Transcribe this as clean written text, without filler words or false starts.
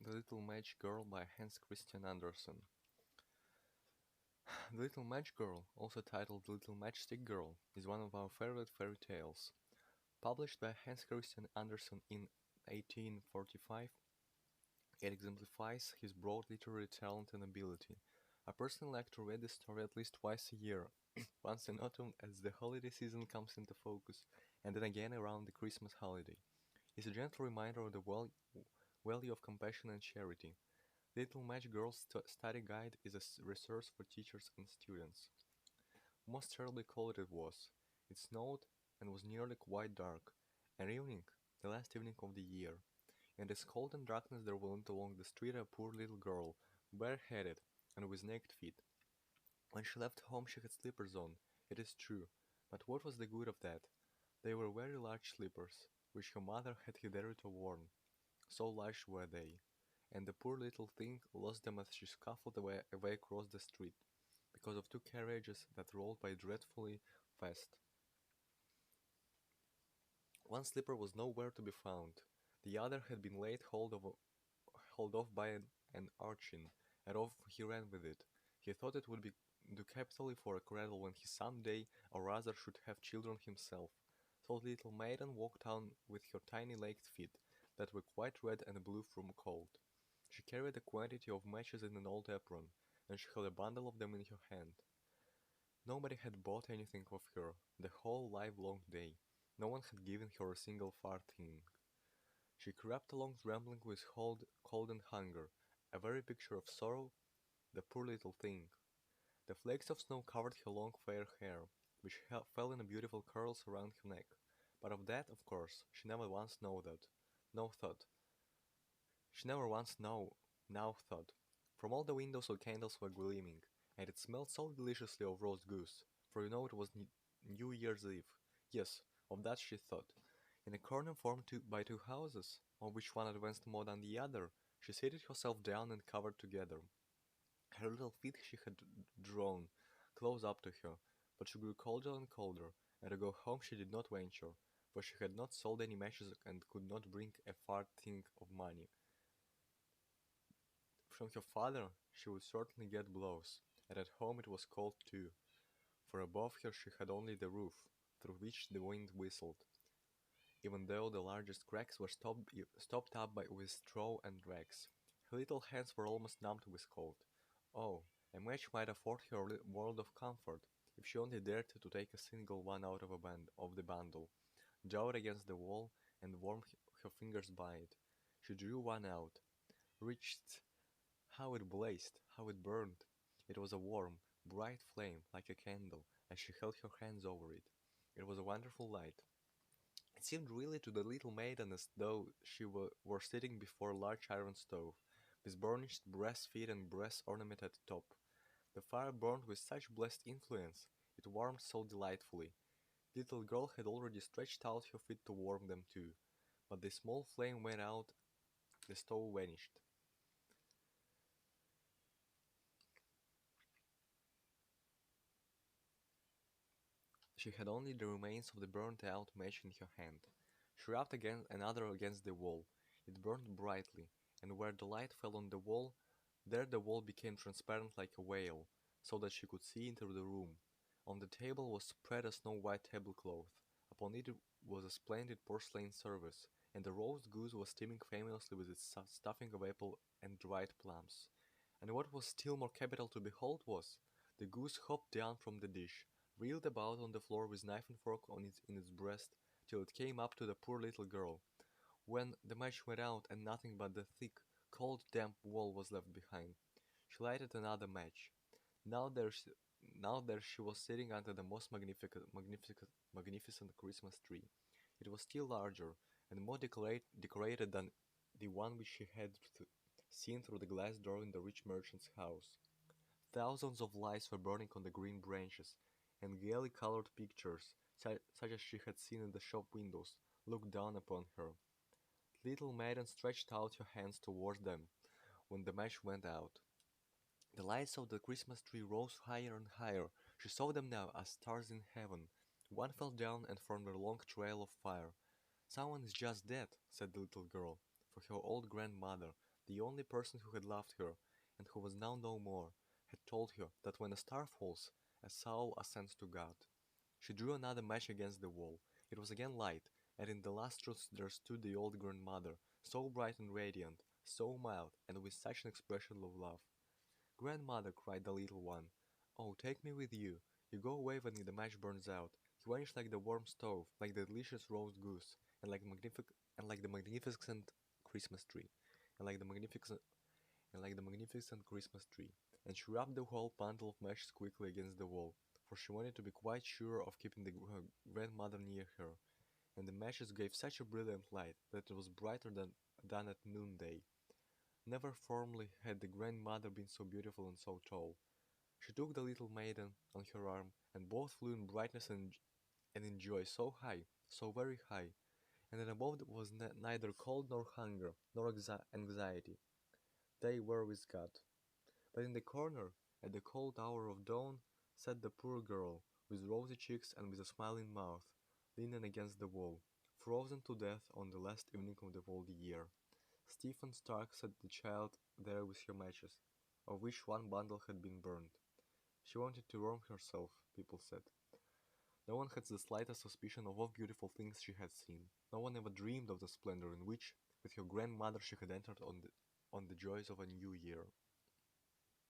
The Little Match Girl by Hans Christian Andersen. The Little Match Girl, also titled Little Matchstick Girl, is one of our favorite fairy tales. Published by Hans Christian Andersen in 1845, it exemplifies his broad literary talent and ability. I personally like to read this story at least twice a year, once in autumn as the holiday season comes into focus, and then again around the Christmas holiday. It's a gentle reminder of the value of compassion and charity. Little Match Girl's Study Guide is a resource for teachers and students. Most terribly cold it was. It snowed and was nearly quite dark. An evening, the last evening of the year. In this cold and darkness there went along the street a poor little girl, bareheaded and with naked feet. When she left home she had slippers on, it is true, but what was the good of that? They were very large slippers, which her mother had hitherto worn. So large were they, and the poor little thing lost them as she scuffled away across the street, because of two carriages that rolled by dreadfully fast. One slipper was nowhere to be found. The other had been laid hold of by an urchin, and off he ran with it. He thought it would do capitally for a cradle when he some day or rather should have children himself. So the little maiden walked on with her tiny legged feet, that were quite red and blue from cold. She carried a quantity of matches in an old apron, and she held a bundle of them in her hand. Nobody had bought anything of her the whole livelong day. No one had given her a single farthing. She crept along trembling with cold and hunger, a very picture of sorrow, the poor little thing. The flakes of snow covered her long fair hair, which fell in beautiful curls around her neck. But of that, of course, she never once know that. No thought. She never once now thought. From all the windows the candles were gleaming, and it smelled so deliciously of roast goose, for you know it was New Year's Eve. Yes, of that she thought. In a corner formed by two houses, of which one advanced more than the other, she seated herself down and covered together. Her little feet she had drawn close up to her, but she grew colder and colder, and to go home she did not venture, for she had not sold any matches and could not bring a farthing of money. From her father she would certainly get blows, and at home it was cold too, for above her she had only the roof, through which the wind whistled, even though the largest cracks were stopped up with straw and rags. Her little hands were almost numbed with cold. Oh, a match might afford her a world of comfort, if she only dared to take a single one out of the bundle, draw it against the wall, and warm her fingers by it. She drew one out, reached. How it blazed, how it burned! It was a warm, bright flame, like a candle, as she held her hands over it. It was a wonderful light. It seemed really to the little maiden as though she were sitting before a large iron stove, with burnished brass feet and brass ornament at the top. The fire burned with such blessed influence, it warmed so delightfully. The little girl had already stretched out her feet to warm them too, but the small flame went out, the stove vanished. She had only the remains of the burnt-out match in her hand. She rubbed another against the wall. It burned brightly, and where the light fell on the wall, there the wall became transparent like a veil, so that she could see into the room. On the table was spread a snow-white tablecloth. Upon it was a splendid porcelain service, and the roast goose was steaming famously with its stuffing of apple and dried plums. And what was still more capital to behold was, the goose hopped down from the dish, reeled about on the floor with knife and fork in its breast, till it came up to the poor little girl, when the match went out and nothing but the thick, cold, damp wall was left behind. She lighted another match. Now there she, now there she was sitting under the most magnificent Christmas tree. It was still larger and more decorated than the one which she had seen through the glass door in the rich merchant's house. Thousands of lights were burning on the green branches, and gaily colored pictures, such as she had seen in the shop windows, looked down upon her. The little maiden stretched out her hands towards them when the match went out. The lights of the Christmas tree rose higher and higher. She saw them now as stars in heaven. One fell down and formed a long trail of fire. "Someone is just dead," said the little girl, for her old grandmother, The only person who had loved her, and who was now no more, had told her that when a star falls, a soul ascends to God. She drew another match against the wall. It was again light, and in the lustrous there stood the old grandmother, so bright and radiant, so mild, and with such an expression of love. "Grandmother," cried the little one, "oh, take me with you. You go away when the match burns out. You vanish like the warm stove, like the delicious roast goose, and like the magnificent Christmas tree, and like the magnificent Christmas tree." And she rubbed the whole bundle of matches quickly against the wall, for she wanted to be quite sure of keeping her grandmother near her. And the matches gave such a brilliant light that it was brighter than at noonday. Never formerly had the grandmother been so beautiful and so tall. She took the little maiden on her arm, and both flew in brightness and in joy so high, so very high, and then above was neither cold nor hunger, nor anxiety. They were with God. But in the corner, at the cold hour of dawn, sat the poor girl, with rosy cheeks and with a smiling mouth, leaning against the wall, frozen to death on the last evening of the old year. Stephen Stark set the child there with her matches, of which one bundle had been burned. She wanted to warm herself, people said. No one had the slightest suspicion of what beautiful things she had seen. No one ever dreamed of the splendor in which, with her grandmother, she had entered on the joys of a new year.